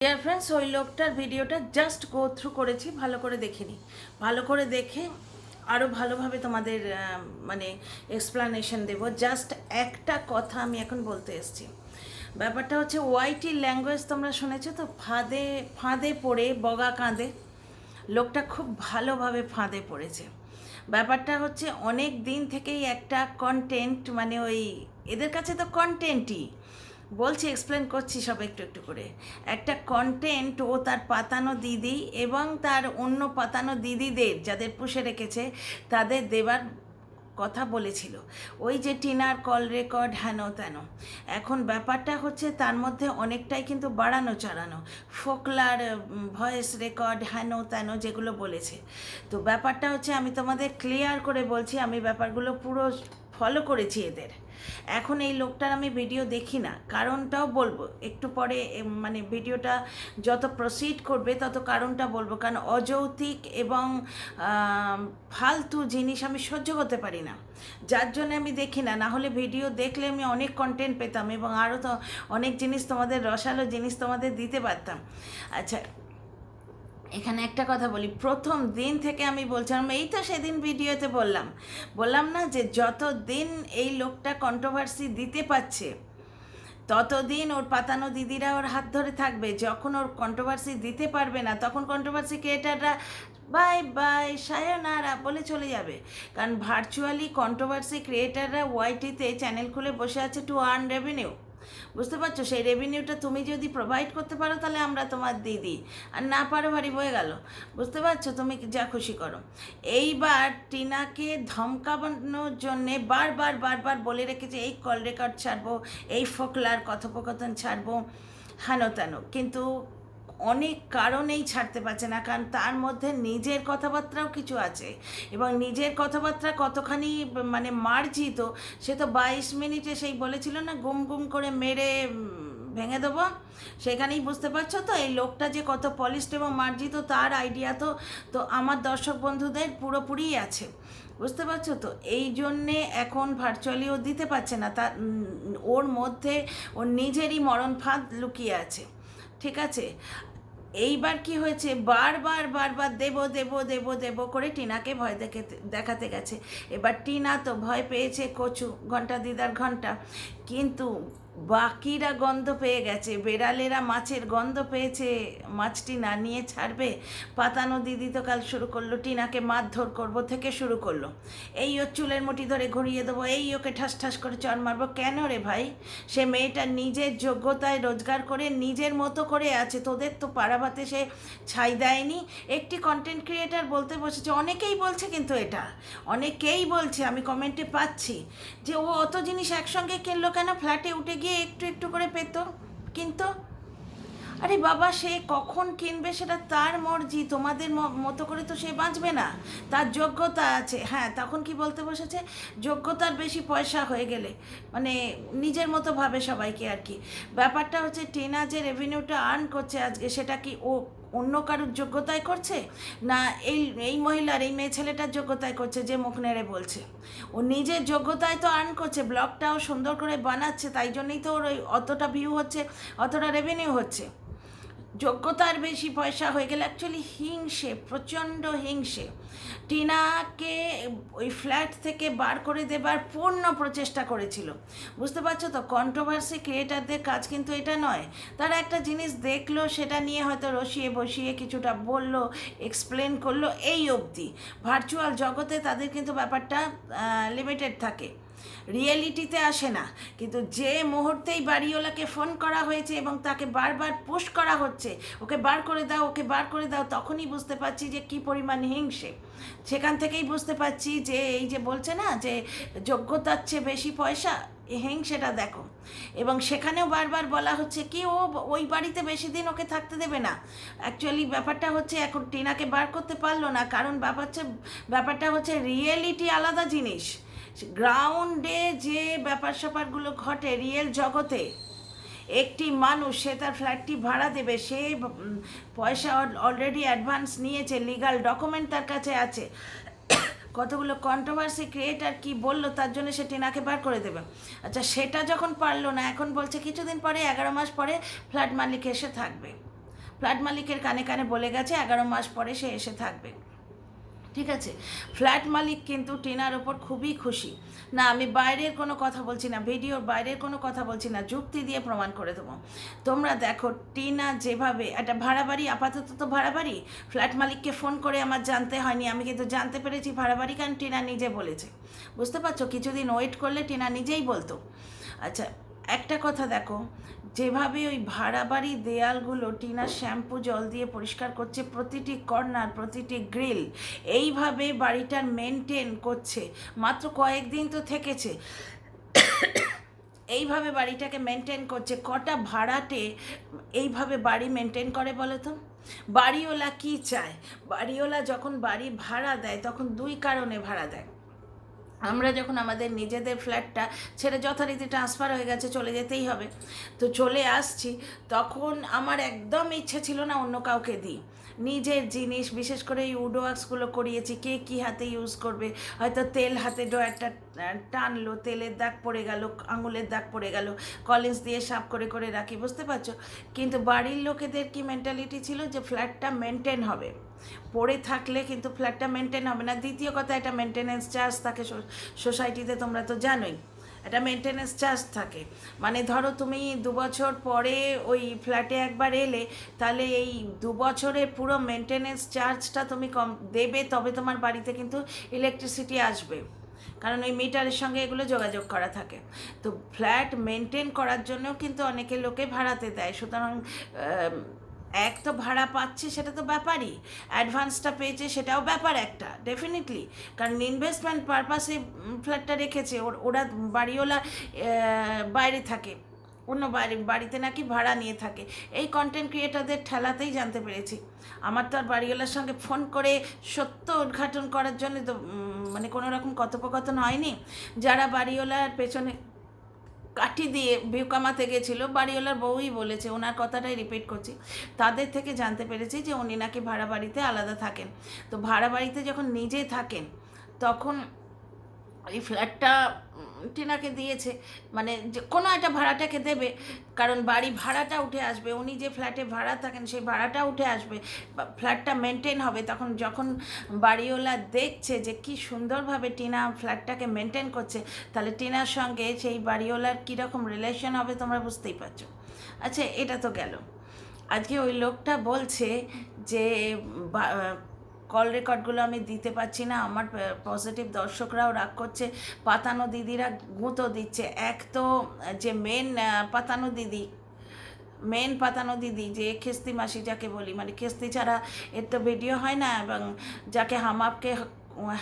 Dear friends, ওই লোকটার ভিডিওটা জাস্ট গো থ্রু করেছি, ভালো করে দেখিনি। ভালো করে দেখে আরও ভালোভাবে তোমাদের মানে এক্সপ্লানেশন দেবো। জাস্ট একটা কথা আমি এখন বলতে এসেছি। ব্যাপারটা হচ্ছে ওয়াইটি ল্যাঙ্গুয়েজ তোমরা শুনেছো তো, ফাঁদে ফাঁদে পড়ে বগা কাঁদে। লোকটা খুব ভালোভাবে ফাঁদে পড়েছে। ব্যাপারটা হচ্ছে অনেক দিন থেকেই একটা কন্টেন্ট, মানে ওই এদের কাছে তো কন্টেন্টই বলছি, এক্সপ্লেন করছি সব একটু একটু করে। একটা কন্টেন্ট ও তার পাতানো দিদি এবং তার অন্য পাতানো দিদিদের যাদের পুষে রেখেছে তাদের দেবার কথা বলেছিল। ওই যে টিনার কল রেকর্ড হেন তেন। এখন ব্যাপারটা হচ্ছে তার মধ্যে অনেকটাই কিন্তু বাড়ানো চাড়ানো, ফোকলার ভয়েস রেকর্ড হেন তেন যেগুলো বলেছে। তো ব্যাপারটা হচ্ছে আমি তোমাদের ক্লিয়ার করে বলছি, আমি ব্যাপারগুলো পুরো ফলো করেছি এদের। এখন এই লোকটার আমি ভিডিও দেখি না, কারণটাও বলবো একটু পরে। মানে ভিডিওটা যত প্রসিড করবে তত কারণটা বলবো, কারণ অযৌক্তিক এবং ফালতু জিনিস আমি সহ্য করতে পারি না, যার জন্য আমি দেখি না। না হলে ভিডিও দেখলে আমি অনেক কন্টেন্ট পেতাম এবং আরও তো অনেক জিনিস তোমাদের, রসালো জিনিস তোমাদের দিতে পারতাম। আচ্ছা, এখানে একটা কথা বলি, প্রথম দিন থেকে আমি বলছিলাম, এই তো সেদিন ভিডিওতে বললাম না যে যত দিন এই লোকটা কন্ট্রোভার্সি দিতে পারছে ততদিন ওর পাতানো দিদিরা ওর হাত ধরে থাকবে। যখন ওর কন্ট্রোভার্সি দিতে পারবে না তখন কন্ট্রোভার্সি ক্রিয়েটাররা বাই বাই সায়োনারা বলে চলে যাবে। কারণ ভার্চুয়ালি কন্ট্রোভার্সি ক্রিয়েটাররা ওয়াইটিতে চ্যানেল খুলে বসে আছে টু আর্ন রেভিনিউ। বুঝতে পারছো? সেই রেভিনিউটা তুমি যদি প্রোভাইড করতে পারো তাহলে আমরা তোমার দিদি, আর না পারো ভারী বয়ে গেল। বুঝতে পারছো? তুমি যা খুশি করো। এইবার টিনাকে ধমকানোর জন্যে বারবার বারবার বলে রেখেছে এই কল রেকর্ড ছাড়বো, এই ফোকলার কথোপকথন ছাড়বো, হেন তেন। কিন্তু অনেক কারণেই ছাড়তে পারছে না, কারণ তার মধ্যে নিজের কথাবার্তাও কিছু আছে এবং নিজের কথাবার্তা কতখানি মানে মার্জিত সে তো 22 মিনিটে সেই বলেছিল না, গুম গুম করে মেরে ভেঙে দেবো। সেখানেই বুঝতে পারছো তো এই লোকটা যে কত পলিশড এবং মার্জিত, তার আইডিয়া তো তো আমার দর্শক বন্ধুদের পুরোপুরিই আছে। বুঝতে পারছো তো? এই জন্যে এখন ভার্চুয়ালি ও দিতে পারছে না, তার ওর মধ্যে ওর নিজেরই মরণ ফাঁদ লুকিয়ে আছে। ঠিক আছে, এইবার কি হয়েছে, বারবার বারবার দেব দেব দেব দেব করে টিনাকে ভয় দেখাতে গেছে। এবার টিনা তো ভয় পেয়েছে কচু, ঘন্টা দিদার ঘন্টা, কিন্তু বাকিরা গন্ধ পেয়ে গেছে, বেড়ালেরা মাছের গন্ধ পেয়েছে, মাছটি না নিয়ে ছাড়বে। পাতানো দিদি তো কাল শুরু করলো টিনাকে মারধর করবো থেকে শুরু করলো, এই ওর চুলের মুঠি ধরে ঘুরিয়ে দেবো, এই ওকে ঠাস ঠাস করে চড় মারবো। কেন রে ভাই? সে মেয়েটা নিজের যোগ্যতায় রোজগার করে নিজের মতো করে আছে, তোদের তো পাড়াভাতে সে ছাই দেয়নি। একটি কন্টেন্ট ক্রিয়েটার বলতে বসেছে, অনেকেই বলছে, কিন্তু এটা অনেকেই বলছে, আমি কমেন্টে পাচ্ছি যে ও অত জিনিস একসঙ্গে কিনলো কেন, ফ্ল্যাটে উঠে গিয়ে একটু একটু করে পেত। কিন্তু আরে বাবা, সে কখন কিনবে সেটা তার মর্জি, তোমাদের মতো করে তো সে বাঁচবে না। তার যোগ্যতা আছে। হ্যাঁ, তখন কি বলতে বসেছে, যোগ্যতার বেশি পয়সা হয়ে গেলে মানে নিজের মতো ভাবে সবাইকে আর কি। ব্যাপারটা হচ্ছে টিনা যে রেভিনিউটা আর্ন করছে আজকে, সেটা কি ও অন্য কারোর যোগ্যতায় করছে, না এই এই মহিলার, এই মেয়ে ছেলেটার যোগ্যতায় করছে যে মুখ নেড়ে বলছে? ও নিজের যোগ্যতায় তো আর্ন করছে, ব্লগটাও সুন্দর করে বানাচ্ছে, তাই জন্যই তো ওর ওই অতটা ভিউ হচ্ছে, অতটা রেভিনিউ হচ্ছে। যোগ্যতার বেশি পয়সা হয়ে গেলে অ্যাকচুয়ালি হিংসে, প্রচণ্ড হিংসে। টিনাকে ওই ফ্ল্যাট থেকে বার করে দেবার পূর্ণ প্রচেষ্টা করেছিল। বুঝতে পারছো তো? কন্ট্রোভার্সি ক্রিয়েটারদের কাজ কিন্তু এটা নয়, তারা একটা জিনিস দেখলো, সেটা নিয়ে হয়তো রসিয়ে বসিয়ে কিছুটা বললো, এক্সপ্লেন করলো, এই অবধি। ভার্চুয়াল জগতে তাদের কিন্তু ব্যাপারটা লিমিটেড থাকে, রিয়েলিটিতে আসে না। কিন্তু যে মুহূর্তেই বাড়িওয়ালাকে ফোন করা হয়েছে এবং তাকে বারবার পুশ করা হচ্ছে, ওকে বার করে দাও, ওকে বার করে দাও, তখনই বুঝতে পারছি যে কী পরিমাণ হিংসে। সেখান থেকেই বুঝতে পারছি যে এই যে বলছে না যে যোগ্যতার চেয়ে বেশি পয়সা, হিংসেটা দেখো। এবং সেখানেও বারবার বলা হচ্ছে কি ও ওই বাড়িতে বেশি দিন ওকে থাকতে দেবে না। অ্যাকচুয়ালি ব্যাপারটা হচ্ছে এখন টিনাকে বার করতে পারলো না, কারণ ব্যাপারটা হচ্ছে রিয়েলিটি আলাদা জিনিস। গ্রাউন্ডে যে ব্যাপার স্যাপারগুলো ঘটে রিয়েল জগতে, একটি মানুষ সে তার ফ্ল্যাটটি ভাড়া দেবে, সে পয়সা অলরেডি অ্যাডভান্স নিয়েছে, লিগাল ডকুমেন্ট তার কাছে আছে, কতগুলো কন্ট্রোভার্সি ক্রিয়েটার কি বললো তার জন্য সে টিনাকে বার করে দেবে। আচ্ছা, সেটা যখন পারলো না, এখন বলছে কিছুদিন পরে, 11 মাস পরে ফ্ল্যাট মালিক এসে থাকবে। ফ্ল্যাট মালিকের কানে কানে বলে গেছে 11 মাস পরে সে এসে থাকবে। ঠিক আছে, ফ্ল্যাট মালিক কিন্তু টিনার ওপর খুবই খুশি। না, আমি বাইরের কোনো কথা বলছি না, ভিডিওর বাইরের কোনো কথা বলছি না, যুক্তি দিয়ে প্রমাণ করে দেবো। তোমরা দেখো টিনা যেভাবে একটা ভাড়া বাড়ি, আপাতত তো ভাড়া বাড়ি, ফ্ল্যাট মালিককে ফোন করে আমার জানতে হয়নি, আমি কিন্তু জানতে পেরেছি ভাড়া বাড়ি, কারণ টিনা নিজে বলেছে। বুঝতে পারছো, কিছুদিন ওয়েট করলে টিনা নিজেই বলতো। আচ্ছা, একটা কথা দেখো, যেভাবে ওই ভাড়া বাড়ি দেয়ালগুলো টিনা শ্যাম্পু জল দিয়ে পরিষ্কার করছে, প্রতিটি কর্নার, প্রতিটি গ্রিল, এইভাবে বাড়িটার মেনটেন করছে। মাত্র কয়েকদিন তো থেকেছে, এইভাবে বাড়িটাকে মেনটেন করছে। কটা ভাড়াটে এইভাবে বাড়ি মেনটেন করে বলো তো? বাড়িওয়ালা কি চায়? বাড়িওয়ালা যখন বাড়ি ভাড়া দেয় তখন দুই কারণে ভাড়া দেয়। আমরা যখন আমাদের নিজেদের ফ্ল্যাটটা ছেড়ে যথারীতি ট্রান্সফার হয়ে গেছে, চলে যেতেই হবে, তো চলে আসছি, তখন আমার একদম ইচ্ছে ছিল না অন্য কাউকে দিই। নিজের জিনিস, বিশেষ করে এই উডোয়াক্সগুলো করিয়েছি, কে কী হাতে ইউজ করবে, হয়তো তেল হাতে একটা টানলো, তেলের দাগ পড়ে গেল, আঙুলের দাগ পড়ে গেল, কলিন্স দিয়ে সাফ করে করে রাখি, বুঝতে পারছো? কিন্তু বাড়ির লোকেদের কি মেন্টালিটি ছিল যে ফ্ল্যাটটা মেনটেন হবে, পড়ে থাকলে কিন্তু ফ্ল্যাটটা মেনটেন হবে না। দ্বিতীয় কথা, একটা মেনটেনেন্স চার্জ থাকে সোসাইটিতে, তোমরা তো জানোই, একটা মেনটেনেন্স চার্জ থাকে। মানে ধরো তুমি 2 বছর পরে ওই ফ্ল্যাটে একবার এলে, তাহলে এই 2 বছরের পুরো মেনটেনেন্স চার্জটা তুমি কম দেবে, তবে তোমার বাড়িতে কিন্তু ইলেকট্রিসিটি আসবে, কারণ ওই মিটারের সঙ্গে এগুলো যোগাযোগ করা থাকে। তো ফ্ল্যাট মেনটেন করার জন্যও কিন্তু অনেকে লোকে ভাড়াতে দেয়। সুতরাং এক তো ভাড়া পাচ্ছে, সেটা তো ব্যাপারই, অ্যাডভান্সটা পেয়েছে সেটাও ব্যাপার একটা, ডেফিনেটলি, কারণ ইনভেস্টমেন্ট পারপাসে ফ্ল্যাটটা রেখেছে। ওরা বাড়িওয়ালা বাইরে থাকে, অন্য বাড়িতে নাকি ভাড়া নিয়ে থাকে। এই কন্টেন্ট ক্রিয়েটারদের ঠেলাতেই জানতে পেরেছি। আমার তো আর বাড়িওয়ালার সঙ্গে ফোন করে সত্য উদ্ঘাটন করার জন্য তো মানে কোনো রকম কথোপকথন হয়নি। যারা বাড়িওয়ালার পেছনে কাঠি দিয়ে ভিউ কামাতে গেছিলো, বাড়িওয়ালার বউই বলেছে, ওনার কথাটাই রিপিট করছি, তাদের থেকে জানতে পেরেছি যে উনি নাকি ভাড়া বাড়িতে আলাদা থাকেন। তো ভাড়া বাড়িতে যখন নিজে থাকেন, তখন এই ফ্ল্যাটটা টিনাকে দিয়েছে, মানে যে কোনো একটা ভাড়াটাকে দেবে, কারণ বাড়ি ভাড়াটা উঠে আসবে, উনি যে ফ্ল্যাটে ভাড়া থাকেন সেই ভাড়াটা উঠে আসবে, ফ্ল্যাটটা মেনটেন হবে। তখন যখন বাড়িওয়ালা দেখছে যে কি সুন্দরভাবে টিনা ফ্ল্যাটটাকে মেনটেন করছে, তাহলে টিনার সঙ্গে সেই বাড়িওয়ালার কীরকম রিলেশন হবে তোমরা বুঝতেই পারছো। আচ্ছা, এটা তো গেল। আজকে ওই লোকটা বলছে যে কল রেকর্ডগুলো আমি দিতে পারছি না, আমার পজিটিভ দর্শকরাও রাগ করছে, পাতানো দিদিরা গুঁতো দিচ্ছে। এক তো যে মেন পাতানো দিদি যে খেস্তি মাসি যাকে বলি, মানে খেস্তি ছাড়া এর তো ভিডিও হয় না, এবং যাকে হামাপকে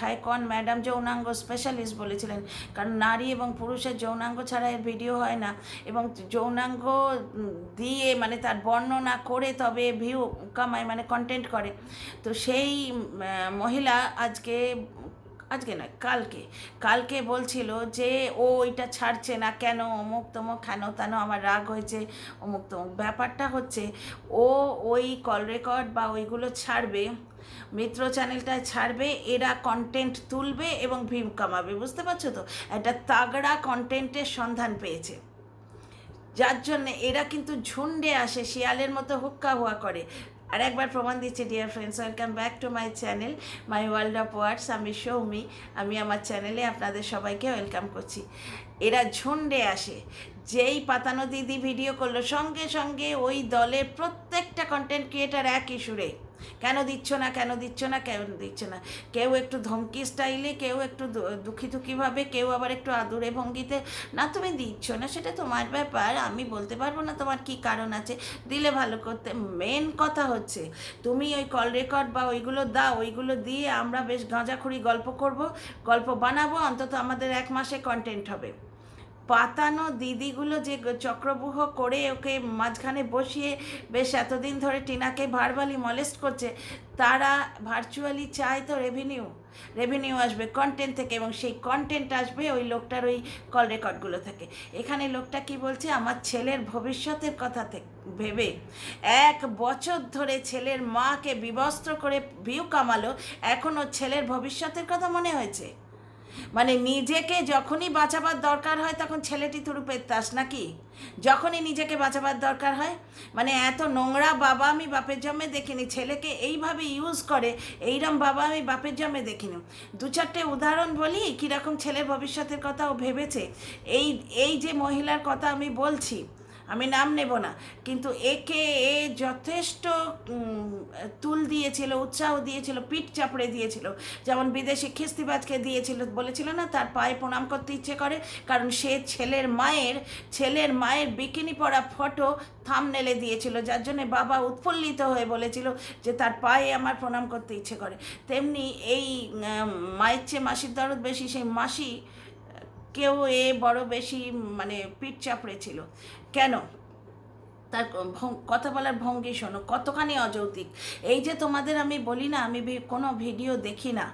হ্যাঁ কন ম্যাডাম যৌনাঙ্গ স্পেশালিস্ট বলেছিলেন, কারণ নারী এবং পুরুষের যৌনাঙ্গ ছাড়া এর ভিডিও হয় না, এবং যৌনাঙ্গ দিয়ে মানে তার বর্ণনা করে তবে ভিউ কামায়, মানে কন্টেন্ট করে। তো সেই মহিলা আজকে নয়, কালকে বলছিল যে ও ওইটা ছাড়ছে না কেন, অমুক তমুক, কেন তেন, আমার রাগ হয়েছে, অমুক তমুক। ব্যাপারটা হচ্ছে, ও ওই কল রেকর্ড বা ওইগুলো ছাড়বে, মিত্র চ্যানেলটায় ছাড়বে, এরা কন্টেন্ট তুলবে এবং ভিউ কামাবে, বুঝতে পারছো তো? একটা তাগড়া কন্টেন্টের সন্ধান পেয়েছে, যার জন্যে এরা কিন্তু ঝুন্ডে আসে, শিয়ালের মতো হুক্কা হুয়া করে। আর একবার প্রমাণ দিচ্ছি, dear friends, welcome back to my channel, my world of words. আমি সৌমি, আমি আমার চ্যানেলে আপনাদের সবাইকে ওয়েলকাম করছি। এরা ঝুন্ডে আসে, যেই পাতানো দিদি ভিডিও করলো, সঙ্গে সঙ্গে ওই দলের প্রত্যেকটা কন্টেন্ট ক্রিয়েটার একই সুরে, কেন দিচ্ছ না, কেন দিচ্ছ না, কেন দিচ্ছ না। কেউ একটু ধমকি স্টাইলে, কেউ একটু দুঃখীভাবে, কেউ আবার একটু আদুরে ভঙ্গিতে। না, তুমি দিচ্ছ না, সেটা তোমার ব্যাপার, আমি বলতে পারবো না তোমার কি কারণ আছে, দিলে ভালো করতে। মেন কথা হচ্ছে, তুমি ওই কল রেকর্ড বা ওইগুলো দাও, ওইগুলো দিয়ে আমরা বেশ গাঁজাখুরি গল্প বানাবো, অন্তত আমাদের 1 মাসে কন্টেন্ট হবে। পাতানো দিদিগুলো যে চক্রব্যূহ করে ওকে মাঝখানে বসিয়ে বেশ এতদিন ধরে টিনাকে ভার্বালি মলেস্ট করছে, তারা ভার্চুয়ালি চায় তো রেভিনিউ আসবে কন্টেন্ট থেকে, এবং সেই কন্টেন্ট আসবে ওই লোকটার ওই কল রেকর্ডগুলো থেকে। এখানে লোকটা কি বলছে, আমার ছেলের ভবিষ্যতের কথা ভেবে 1 বছর ধরে ছেলের মাকে বিবস্ত্র করে ভিউ কামালো, এখন ওর ছেলের ভবিষ্যতের কথা মনে হয়েছে। মানে নিজেকে যখনই বাঁচাবার দরকার হয় তখন ছেলেটি তুরুপের তাস নাকি, যখনই নিজেকে বাঁচাবার দরকার হয়। মানে এত নোংরা বাবা আমি বাপের জন্মে দেখিনি, ছেলেকে এইভাবে ইউজ করে, এইরম বাবা আমি বাপের জন্মে দেখিনি। দু চারটে উদাহরণ বলি কীরকম ছেলের ভবিষ্যতের কথা ও ভেবেছে। এই এই যে মহিলার কথা আমি বলছি, আমি নাম নেব না, কিন্তু একে এ যথেষ্ট তুল দিয়েছিল, উৎসাহ দিয়েছিল, পিঠ চাপড়ে দিয়েছিল। যেমন বিদেশি খিস্তিবাজকে দিয়েছিল, বলেছিল না তার পায়ে প্রণাম করতে ইচ্ছে করে, কারণ সে ছেলের মায়ের বিকিনি পরা ফটো থাম্বনেলে দিয়েছিল, যার জন্যে বাবা উৎফুল্লিত হয়ে বলেছিল যে তার পায়ে আমার প্রণাম করতে ইচ্ছে করে। তেমনি এই মায়ের চেয়ে মাসির দরদ বেশি, সেই মাসি কেউ বড় বেশি মানে পিঠ চাপড়েছিল। কেন? তার কথা বলার ভঙ্গি শোনো, কতখানি অযৌক্তিক। এই যে তোমাদের আমি বলি না আমি কোনো ভিডিও দেখি না,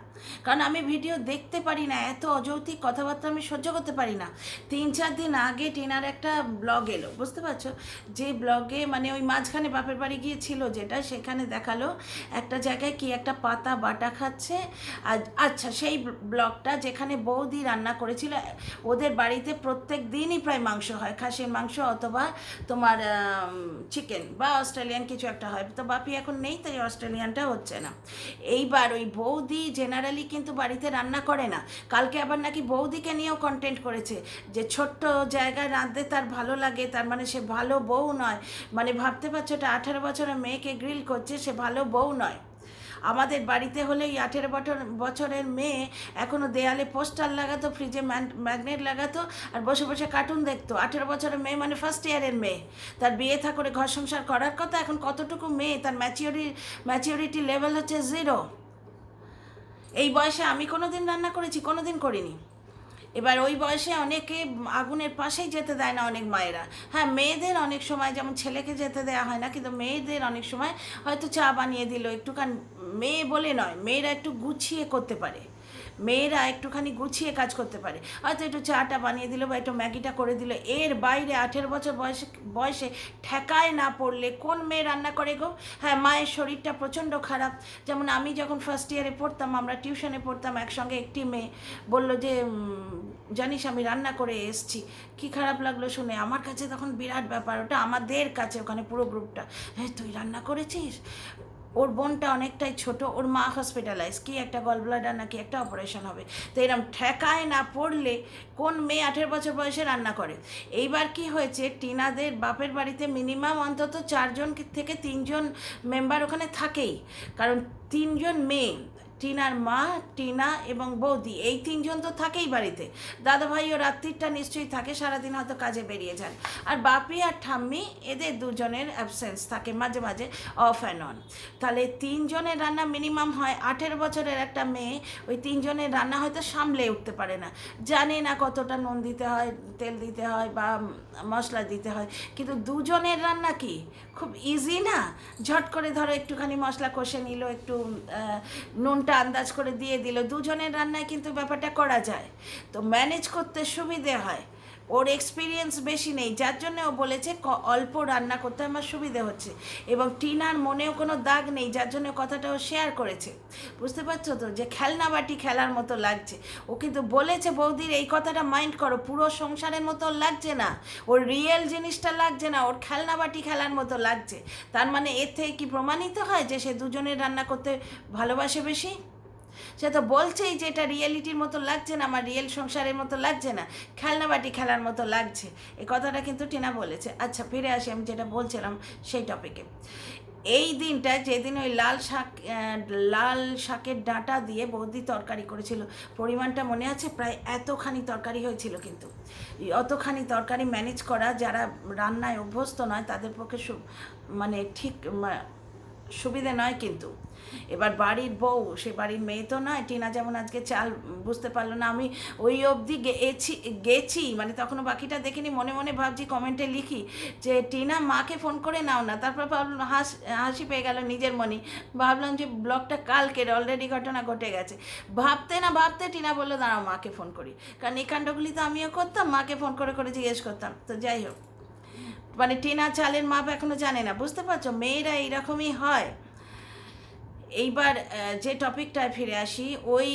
কারণ আমি ভিডিও দেখতে পারি না, এত অযৌক্তিক কথাবার্তা আমি সহ্য করতে পারি না। 3-4 দিন আগে টিনার একটা ব্লগ এলো, বুঝতে পারছো, যে ব্লগে মানে ওই মাঝখানে বাপের বাড়ি গিয়েছিল যেটা, সেখানে দেখালো একটা জায়গায় কি একটা পাতা বাটা খাচ্ছে। আর আচ্ছা, সেই ব্লগটা যেখানে বৌদি রান্না করেছিল, ওদের বাড়িতে প্রত্যেক দিনই প্রায় মাংস হয়, খাসির মাংস অথবা তোমার চিকেন বা অস্ট্রেলিয়ান কিছু একটা হয়। তো বাপি এখন নেই, তাই অস্ট্রেলিয়ানটা হচ্ছে না। এইবার ওই বৌদি জেনারেলি কিন্তু বাড়িতে রান্না করে না। কালকে আবার নাকি বৌদিকে নিয়েও কন্টেন্ট করেছে যে ছোট্ট জায়গায় রাঁধতে তার ভালো লাগে, তার মানে সে ভালো বউ নয়। মানে ভাবতে পারছো, এটা 18 বছরের মেয়েকে গ্রিল করছে, সে ভালো বউ নয়। আমাদের বাড়িতে হলে এই 18 বছরের মেয়ে এখনও দেয়ালে পোস্টার লাগাতো, ফ্রিজে ম্যাগনেট লাগাতো, আর বসে বসে কার্টুন দেখতো। 18 বছরের মেয়ে মানে ফার্স্ট ইয়ারের মেয়ে, তার বিয়ে থা করে ঘর সংসার করার কথা। এখন কতটুকু মেয়ে, তার ম্যাচিওরিটি লেভেল হচ্ছে 0। এই বয়সে আমি কোনো দিন রান্না করেছি? কোনো দিন করিনি। এবার ওই বয়সে অনেকে আগুনের পাশেই যেতে দেয় না অনেক মায়েরা। হ্যাঁ, মেয়েদের অনেক সময়, যেমন ছেলেকে যেতে দেওয়া হয় না, কিন্তু মেয়েদের অনেক সময় হয়তো চা বানিয়ে দিল একটুখানি। মেয়ে বলে নয়, মেয়েরা একটু গুছিয়ে করতে পারে, মেয়েরা একটুখানি গুছিয়ে কাজ করতে পারে, হয়তো একটু চাটা বানিয়ে দিল বা একটু ম্যাগিটা করে দিল। এর বাইরে 18 বছর বয়সে ঠেকায় না পড়লে কোন মেয়ে রান্না করে গো? হ্যাঁ, মায়ের শরীরটা প্রচণ্ড খারাপ। যেমন আমি যখন ফার্স্ট ইয়ারে পড়তাম, আমরা টিউশনে পড়তাম একসঙ্গে, একটি মেয়ে বলল যে জানিস আমি রান্না করে এসছি। কি খারাপ লাগলো শুনে, আমার কাছে তখন বিরাট ব্যাপার, ওটা আমাদের কাছে ওখানে পুরো গ্রুপটা, হ্যাঁ তুই রান্না করেছিস। ওর বোনটা অনেকটাই ছোট, ওর মা হসপিটালাইজ, কি একটা গলব্লাডার নাকি একটা অপারেশন হবে। তো এরম ঠেকায় না পড়লে কোন মেয়ে 18 বছর বয়সে রান্না করে? এইবার কি হয়েছে, টিনাদের বাপের বাড়িতে মিনিমাম অন্তত 4জন থেকে 3জন মেম্বার ওখানে থাকেই, কারণ 3জন মেয়ে, টিনার মা, টিনা এবং বৌদি, এই 3জন তো থাকেই বাড়িতে। দাদাভাইও রাত্রিটা নিশ্চয়ই থাকে, সারাদিন হয়তো কাজে বেরিয়ে যান। আর বাপি আর ঠাম্মি, এদের দুজনের অ্যাবসেন্স থাকে মাঝে মাঝে, অফ অ্যান্ড অন। তাহলে 3জনের রান্না মিনিমাম হয়। 18 বছরের একটা মেয়ে ওই 3জনের রান্না হয়তো সামলে উঠতে পারে না, জানে না কতটা নুন দিতে হয়, তেল দিতে হয় বা মশলা দিতে হয়। কিন্তু 2জনের রান্না কি খুব ইজি না? ঝট করে ধরো একটুখানি মশলা কষে নিল, একটু নুনটা আন্দাজ করে দিয়ে দিল, 2জনের রান্নায় কিন্তু ব্যাপারটা করা যায়। তো ম্যানেজ করতে সুবিধে হয়। ওর এক্সপিরিয়েন্স বেশি নেই, যার জন্য ও বলেছে অল্প রান্না করতে আমার সুবিধে হচ্ছে, এবং টিনার মনেও কোনো দাগ নেই, যার জন্য কথাটা ও শেয়ার করেছে। বুঝতে পারছো তো, যে খেলনা বাটি খেলার মতো লাগছে। ও কিন্তু বলেছে বৌদির এই কথাটা মাইন্ড করো, পুরো সংসারের মতো লাগছে না, ওর রিয়েল জিনিসটা লাগছে না, ওর খেলনা বাটি খেলার মতো লাগছে। তার মানে এর থেকে কি প্রমাণিত হয় যে সে 2জনের রান্না করতে ভালোবাসে বেশি? সে তো বলছেই যে এটা রিয়েলিটির মতো লাগছে না, আমার রিয়েল সংসারের মতো লাগছে না, খেলনা বাটি খেলার মতো লাগছে। এই কথাটা কিন্তু টিনা বলেছে। আচ্ছা, ফিরে আসি আমি যেটা বলছিলাম সেই টপিকে। এই দিনটা যেদিন ওই লাল শাকের ডাঁটা দিয়ে বৌদি তরকারি করেছিল, পরিমাণটা মনে আছে, প্রায় এতখানি তরকারি হয়েছিল। কিন্তু অতখানি তরকারি ম্যানেজ করা, যারা রান্নায় অভ্যস্ত নয় তাদের পক্ষে মানে ঠিক সুবিধে নয়। কিন্তু এবার বাড়ির বউ, সে বাড়ির মেয়ে তো নয়। টিনা যেমন আজকে চাল বুঝতে পারলো না, আমি ওই অবধি গেছি, মানে তখনও বাকিটা দেখিনি, মনে মনে ভাবছি, কমেন্টে লিখি যে টিনা মাকে ফোন করে নাও না। তারপর ভাবলাম, হাসি পেয়ে গেল নিজের মনে, ভাবলাম যে ব্লগটা কালকের, অলরেডি ঘটনা ঘটে গেছে। ভাবতে না ভাবতে টিনা বললো দাঁড়াও মাকে ফোন করি, কারণ এই কাণ্ডগুলি তো আমিও করতাম, মাকে ফোন করে করে জিজ্ঞেস করতাম। তো যাই হোক, মানে টিনা চালের মাপ এখনও জানে না, বুঝতে পারছো, মেয়েরা এইরকমই হয়। এইবার যে টপিকটায় ফিরে আসি, ওই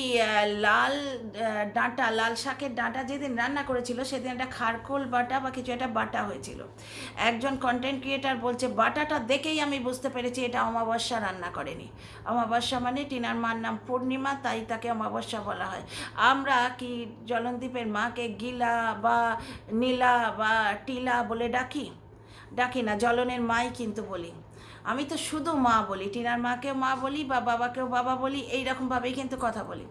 লাল ডাঁটা, লাল শাকের ডাঁটা যেদিন রান্না করেছিল সেদিন একটা খারকোল বাটা বা কিছু একটা বাটা হয়েছিল। একজন কন্টেন্ট ক্রিয়েটার বলছে বাটাটা দেখেই আমি বুঝতে পেরেছি এটা অমাবস্যা রান্না করেনি। অমাবস্যা মানে টিনার মার নাম পূর্ণিমা, তাই তাকে অমাবস্যা বলা হয়। আমরা কি জলনদীপের মাকে গিলা বা নীলা বা টিলা বলে ডাকি না, জলনের মাই কিন্তু বলি। আমি তো শুধু মা বলি, টিনার মাকেও মা বলি বা বাবাকেও বাবা বলি, এইরকমভাবেই কিন্তু কথা বলি।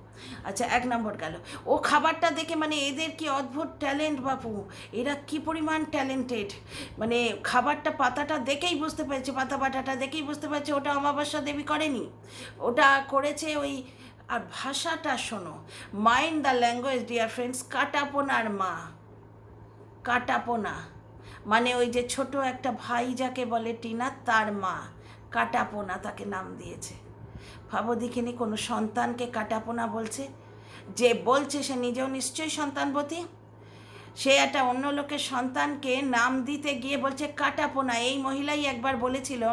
আচ্ছা, 1 নম্বর গেল। ও খাবারটা দেখে মানে এদের কি অদ্ভুত ট্যালেন্ট বাপু, এরা কি পরিমাণ ট্যালেন্টেড। মানে খাবারটা পাতাটা দেখেই বুঝতে পেরেছে, পাতা বাটাটা দেখেই বুঝতে পারছে ওটা অমাবস্যা দেবী করেনি, ওটা করেছে ওই। আর ভাষাটা শোনো, mind the language dear friends, কাটাপোনার মা। কাটাপোনা মানে ওই যে ছোট একটা ভাই যাকে বলে টিনা, তার মা কাটাপোনা তাকে নাম দিয়েছে। ভাবো দেখিনি, কোনো সন্তানকে কাটাপোনা বলছে? যে বলছে সে নিজেও নিশ্চয়ই সন্তানবতী। সে একটা অন্য লোকের সন্তানকে নাম দিতে গিয়ে বলছে কাটাপোনা। এই মহিলাই একবার বলেছিল,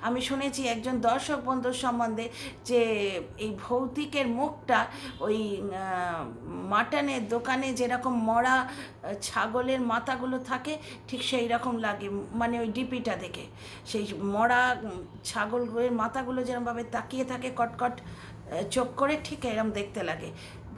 আমি শুনেছি একজন দর্শক বন্ধুর সম্বন্ধে, যে এই ভৌতিকের মুখটা ওই মাটনের দোকানে যেরকম মরা ছাগলের মাথাগুলো থাকে ঠিক সেই রকম লাগে, মানে ওই ডিপিটা দেখে সেই মরা ছাগলের মাথাগুলো যেরকমভাবে তাকিয়ে থাকে কটকট চোখ করে, ঠিক এরম দেখতে লাগে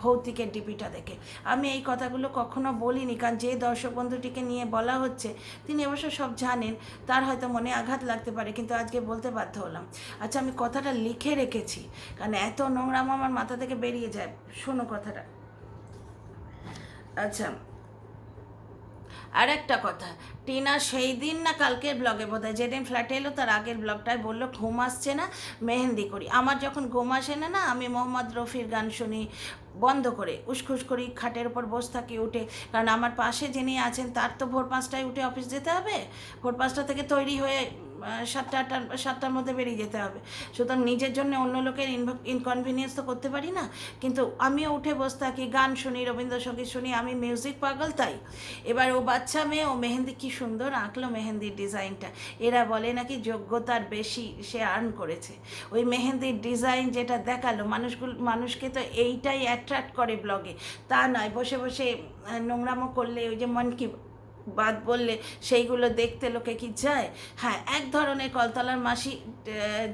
ভৌতিকের ডিপিটা দেখে। আমি এই কথাগুলো কখনো বলিনি, কারণ যে দর্শক বন্ধুটিকে নিয়ে বলা হচ্ছে তিনি অবশ্য সব জানেন, তার হয়তো মনে আঘাত লাগতে পারে, কিন্তু আজকে বলতে বাধ্য হলাম। আচ্ছা, আমি কথাটা লিখে রেখেছি, কারণ এত নোংরাম আমার মাথা থেকে বেরিয়ে যায়। শোনো কথাটা। আচ্ছা, আর একটা কথা, টিনা সেই দিন না কালকের ব্লগে বোধহয়, যেদিন ফ্ল্যাটে এলো তার আগের ব্লগটায় বললো ঘুম আসছে না, মেহেন্দি করি। আমার যখন ঘুম আসে না, আমি মোহাম্মদ রফির গান শুনি বন্ধ করে, উসখুস করি, খাটের উপর বসে থাকি উঠে, কারণ আমার পাশে যিনি আছেন তার তো ভোর 5টায় উঠে অফিস যেতে হবে, ভোর 5টা থেকে তৈরি হয়ে 7টার মধ্যে বেরিয়ে যেতে হবে। সুতরাং নিজের জন্য অন্য লোকের ইনকনভিনিয়েন্স তো করতে পারি না, কিন্তু আমিও উঠে বসে থাকি, গান শুনি, রবীন্দ্রসঙ্গীত শুনি, আমি মিউজিক পাগল। তাই এবার ও বাচ্চা মেয়ে, ও মেহেন্দি কি সুন্দর আঁকলো, মেহেন্দির ডিজাইনটা, এরা বলে নাকি যোগ্যতার বেশি সে আর্ন করেছে। ওই মেহেন্দির ডিজাইন যেটা দেখালো, মানুষকে তো এইটাই অ্যাট্রাক্ট করে ব্লগে, তা নয় বসে বসে নোংরামো করলে, ওই যে মন কি বাদ বললে সেইগুলো দেখতে লোকে কি যায়? হ্যাঁ, এক ধরনের কলতলার মাসি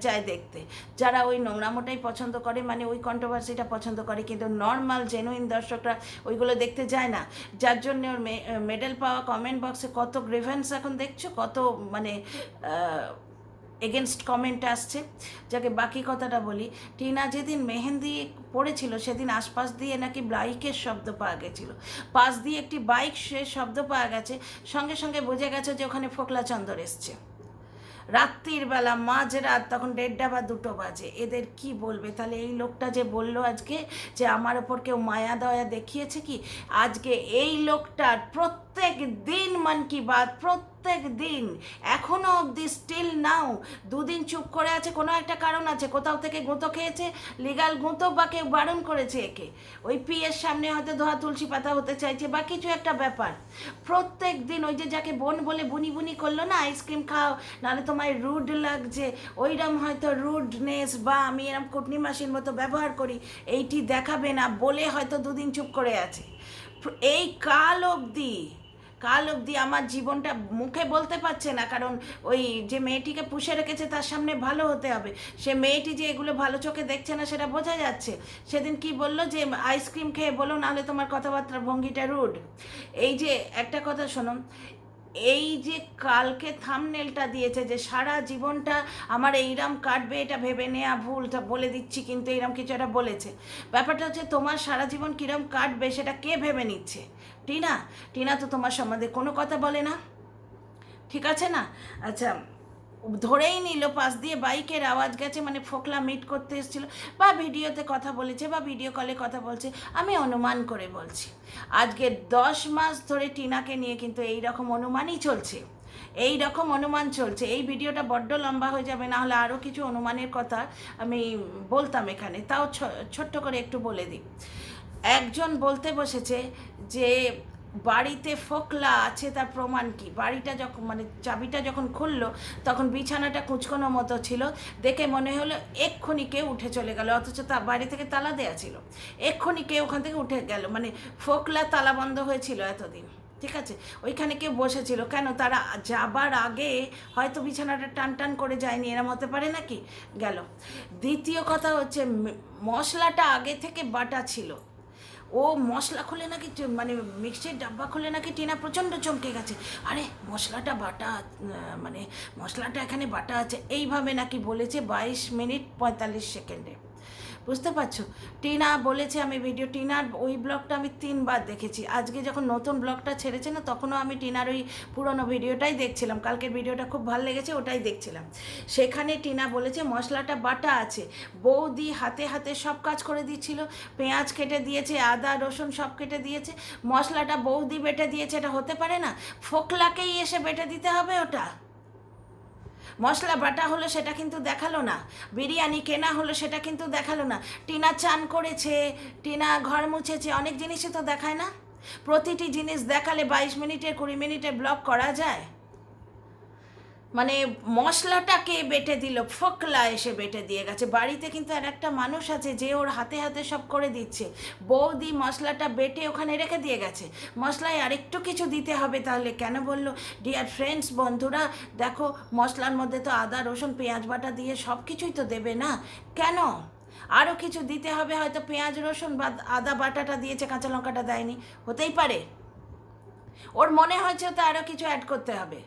যায় দেখতে, যারা ওই নোংরামোটাই পছন্দ করে, মানে ওই কন্ট্রোভার্সিটা পছন্দ করে, কিন্তু নর্মাল জেনুইন দর্শকরা ওইগুলো দেখতে যায় না। যার জন্য ওর মেডেল পাওয়া কমেন্ট বক্সে কত গ্রিভেন্স এখন দেখছো, কত মানে এগেনস্ট কমেন্ট আসছে। যাকে বাকি কথাটা বলি, টিনা যেদিন মেহেন্দি পড়েছিল সেদিন আশপাশ দিয়ে নাকি বাইকের শব্দ পাওয়া গেছিল, পাশ দিয়ে একটি বাইক সে শব্দ পাওয়া গেছে, সঙ্গে সঙ্গে বোঝা গেছে যে ওখানে ফোকলা চন্দর এসছে। রাত্রির বেলা মাঝরাত, তখন 1:30 বা 2টো বাজে। এদের কি বলবে? তাহলে এই লোকটা যে বললো আজকে যে আমার ওপর কেউ মায়া দয়া দেখিয়েছে কি, আজকে এই লোকটার প্রত্যেক দিন মন কি বাত, প্রত্যেক দিন এখনও অবধি স্টিল নাও 2 দিন চুপ করে আছে, কোনো একটা কারণ আছে, কোথাও থেকে গুঁতো খেয়েছে, লিগাল গুঁতো, বা কেউ বারণ করেছে একে, ওই পিয়ের সামনে হয়তো ধোয়া তুলসী পাতা হতে চাইছে বা কিছু একটা ব্যাপার। প্রত্যেক দিন ওই যে যাকে বোন বলে বুনি বুনি করলো না, আইসক্রিম খাও নাহলে তোমায় রুড লাগছে, ওইরকম হয়তো রুডনেস বা আমি এরকম কুটনি মাসির মতো ব্যবহার করি, এইটি দেখাবে না বলে হয়তো 2 দিন চুপ করে আছে। এই কাল অবধি আমার জীবনটা মুখে বলতে পারছে না, কারণ ওই যে মেয়েটিকে পুষে রেখেছে তার সামনে ভালো হতে হবে, সে মেয়েটি যে এগুলো ভালো চোখে দেখছে না সেটা বোঝা যাচ্ছে। সেদিন কি বললো যে আইসক্রিম খেয়ে বলো, নাহলে তোমার কথাবার্তা ভঙ্গিটা রুড। এই যে একটা কথা শোনো, এই যে কালকে থাম্বনেলটা দিয়েছে যে সারা জীবনটা আমার এইরম কাটবে, এটা ভেবে নেওয়া ভুলটা বলে দিচ্ছি, কিন্তু এইরম কিছু একটা বলেছে। ব্যাপারটা হচ্ছে তোমার সারা জীবন কীরম কাটবে সেটা কে ভেবে নিচ্ছে? টিনা তো তোমার সম্বন্ধে কোনো কথা বলে না, ঠিক আছে না? আচ্ছা, ধরেই নিল পাশ দিয়ে বাইকের আওয়াজ গেছে, মানে ফোকলা মিট করতে এসেছিল, বা ভিডিওতে কথা বলেছে বা ভিডিও কলে কথা বলছে, আমি অনুমান করে বলছি। আজকে 10 মাস ধরে টিনাকে নিয়ে কিন্তু এই রকম অনুমানই চলছে, এই রকম অনুমান চলছে। এই ভিডিওটা বড্ড লম্বা হয়ে যাবে, না হলে আরও কিছু অনুমানের কথা আমি বলতাম এখানে, তাও ছোট্ট করে একটু বলে দিই। একজন বলতে বসেছে যে বাড়িতে ফোকলা আছে তার প্রমাণ কি? বাড়িটা যখন মানে চাবিটা যখন খুললো তখন বিছানাটা কুঁচকোনো মতো ছিল, দেখে মনে হলো এক্ষুনি কেউ উঠে চলে গেল, অথচ তা বাড়ি থেকে তালা দেওয়া ছিল। এক্ষুনি কেউ ওখান থেকে উঠে গেল, মানে ফোকলা তালা বন্ধ হয়েছিল এতদিন, ঠিক আছে? ওইখানে কেউ বসেছিল কেন? তারা যাবার আগে হয়তো বিছানাটা টান টান করে যায়নি, এরম হতে পারে নাকি? গেল। দ্বিতীয় কথা হচ্ছে মশলাটা আগে থেকে বাটা ছিল। ও মশলা খুলে নাকি মানে মিক্সির ডাব্বা খুলে নাকি টিনা প্রচণ্ড চমকে গেছে, আরে মশলাটা বাটা, মানে মশলাটা এখানে বাটা আছে, এইভাবে নাকি বলেছে 22 মিনিট 45 সেকেন্ডে। বুঝতে পারছো? টিনা বলেছে, আমি ভিডিও টিনার ওই ব্লগটা আমি 3বার দেখেছি। আজকে যখন নতুন ব্লগটা ছেড়েছে না, তখনও আমি টিনার ওই পুরনো ভিডিওটাই দেখছিলাম, কালকের ভিডিওটা খুব ভালো লেগেছে, ওটাই দেখছিলাম। সেখানে টিনা বলেছে মশলাটা বাটা আছে, বৌদি হাতে হাতে সব কাজ করে দিচ্ছিল, পেঁয়াজ কেটে দিয়েছে, আদা রসুন সব কেটে দিয়েছে, মশলাটা বৌদি বেটে দিয়েছে, এটা হতে পারে না? ফোকলাকেই এসে বেটে দিতে হবে ওটা? মশলা বাটা হলো সেটা কিন্তু দেখালো না, বিরিয়ানি কেনা হলো সেটা কিন্তু দেখালো না, টিনা চান করেছে, টিনা ঘর মুছেছে, অনেক জিনিসই তো দেখায় না। প্রতিটি জিনিস দেখালে 22 মিনিটের 20 মিনিটের ব্লগ করা যায়? মানে মশলাটাকে বেটে দিল, ফোকলা এসে বেটে দিয়ে গেছে। বাড়িতে কিন্তু আর একটা মানুষ আছে যে ওর হাতে হাতে সব করে দিচ্ছে, বৌদি মশলাটা বেটে ওখানে রেখে দিয়ে গেছে, মশলায় আরেকটু কিছু দিতে হবে, তাহলে কেন বললো? ডিয়ার ফ্রেন্ডস, বন্ধুরা দেখো, মশলার মধ্যে তো আদা রসুন পেঁয়াজ বাটা দিয়ে সব কিছুই তো দেবে না, কেন আরও কিছু দিতে হবে? হয়তো পেঁয়াজ রসুন বা আদা বাটাটা দিয়েছে, কাঁচা লঙ্কাটা দেয়নি, হতেই পারে। ওর মনে হয়েছে তো আরও কিছু অ্যাড করতে হবে।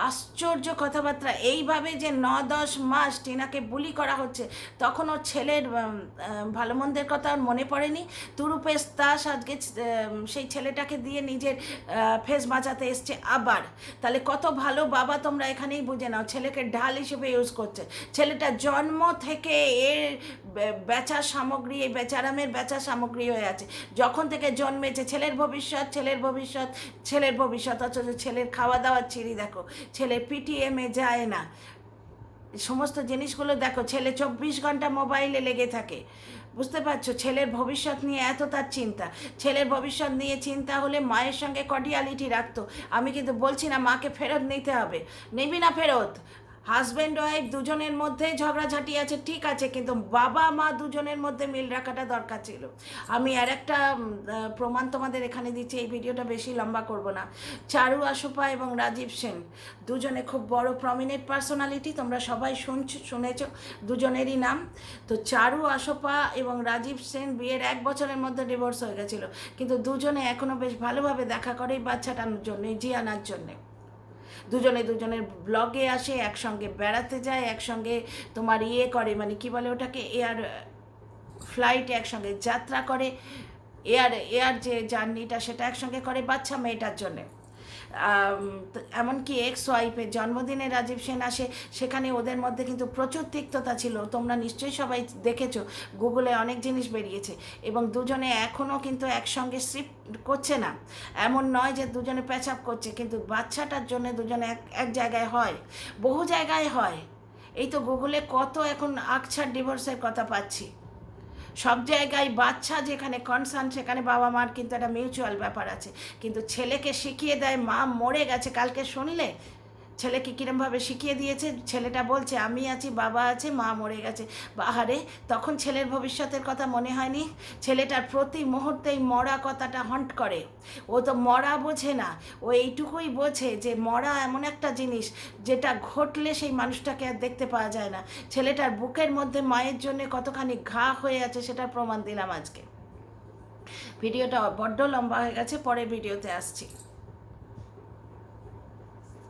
আশ্চর্য কথাবার্তা। এইভাবে যে 9-10 মাস টিনাকে বুলি করা হচ্ছে, তখন ওর ছেলের ভালো মন্দের কথা ওর মনে পড়েনি? তুরুপেশ দাস আজকে সেই ছেলেটাকে দিয়ে নিজের ফেস বাঁচাতে এসছে আবার। তাহলে কত ভালো বাবা, তোমরা এখানেই বুঝে নাও, ছেলেকে ঢাল হিসেবে ইউজ করছে। ছেলেটা জন্ম থেকে এর বেচার সামগ্রী, এই বেচারামের বেচার সামগ্রী হয়ে আছে। যখন থেকে জন্মেছে ছেলের ভবিষ্যৎ, ছেলের ভবিষ্যৎ, ছেলের ভবিষ্যৎ, অথচ ছেলের খাওয়া দাওয়ার চিড়ি দেখো, ছেলে পিটিএমে যায় না, সমস্ত জিনিসগুলো দেখো, ছেলে 24 ঘন্টা মোবাইলে লেগে থাকে। বুঝতে পারছো? ছেলের ভবিষ্যৎ নিয়ে এত তার চিন্তা। ঝেলের ভবিষ্যৎ নিয়ে চিন্তা হলে মায়ের সঙ্গে কর্ডিয়ালিটি রাখতো। আমি কিন্তু বলছি না মাকে ফেরত নিতে হবে, নিবি না ফেরত, হাজব্যান্ড ওয়াইফ দুজনের মধ্যে ঝগড়াঝাটি আছে, ঠিক আছে, কিন্তু বাবা মা দুজনের মধ্যে মিল রাখাটা দরকার ছিল। আমি আর একটা প্রমাণ তোমাদের এখানে দিচ্ছি, এই ভিডিওটা বেশি লম্বা করব না। চারু আশোপা এবং রাজীব সেন দুজনে খুব বড় প্রমিনেন্ট পার্সোনালিটি, তোমরা সবাই শুনেছ দুজনেরই নাম। তো চারু আশোপা এবং রাজীব সেন বিয়ের 1 বছরের মধ্যে ডিভোর্স হয়ে গেছিলো, কিন্তু দুজনে এখনও বেশ ভালোভাবে দেখা করে এই বাচ্চাটার জন্য, জিয়ানার জন্যে। দুজনে দুজনের ব্লগে আসে, একসঙ্গে বেড়াতে যায়, একসঙ্গে তোমার করে, মানে কি বলে ওটাকে, এয়ার ফ্লাইটে একসঙ্গে যাত্রা করে, এয়ার যে জার্নিটা সেটা একসঙ্গে করে বাচ্চা মেয়েটার জন্যে। এমনকি এক্স ওয়াইফের জন্মদিনে রাজীব সেন আসে, সেখানে ওদের মধ্যে কিন্তু প্রচুর তিক্ততা ছিল, তোমরা নিশ্চয়ই সবাই দেখেছো, গুগলে অনেক জিনিস বেরিয়েছে। এবং দুজনে এখনও কিন্তু একসঙ্গে শিফট করছে না, এমন নয় যে দুজনে প্যাচ আপ করছে, কিন্তু বাচ্চাটার জন্য দুজনে এক জায়গায় হয়, বহু জায়গায় হয়। এই তো গুগলে কত এখন আকছার ডিভোর্সের কথা পাচ্ছি। সব জায়গায় বাচ্চা যেখানে কনসার্ন, সেখানে বাবা মার কিন্তু একটা মিউচুয়াল ব্যাপার আছে। কিন্তু ছেলেকে শিখিয়ে দেয় মা মরে গেছে, কালকে শুনলে ছেলেকে কীরমভাবে শিখিয়ে দিয়েছে, ছেলেটা বলছে আমি আছি, বাবা আছে, মা মরে গেছে। বাহারে, তখন ছেলের ভবিষ্যতের কথা মনে হয়নি? ছেলেটার প্রতি মুহূর্তেই মরা কথাটা হন্ট করে। ও তো মরা বোঝে না, ও এইটুকুই বোঝে যে মরা এমন একটা জিনিস যেটা ঘটলে সেই মানুষটাকে আর দেখতে পাওয়া যায় না। ছেলেটার বুকের মধ্যে মায়ের জন্য কতখানি ঘা হয়ে আছে সেটার প্রমাণ দিলাম আজকে। ভিডিওটা বড্ড লম্বা হয়ে গেছে, পরের ভিডিওতে আসছি।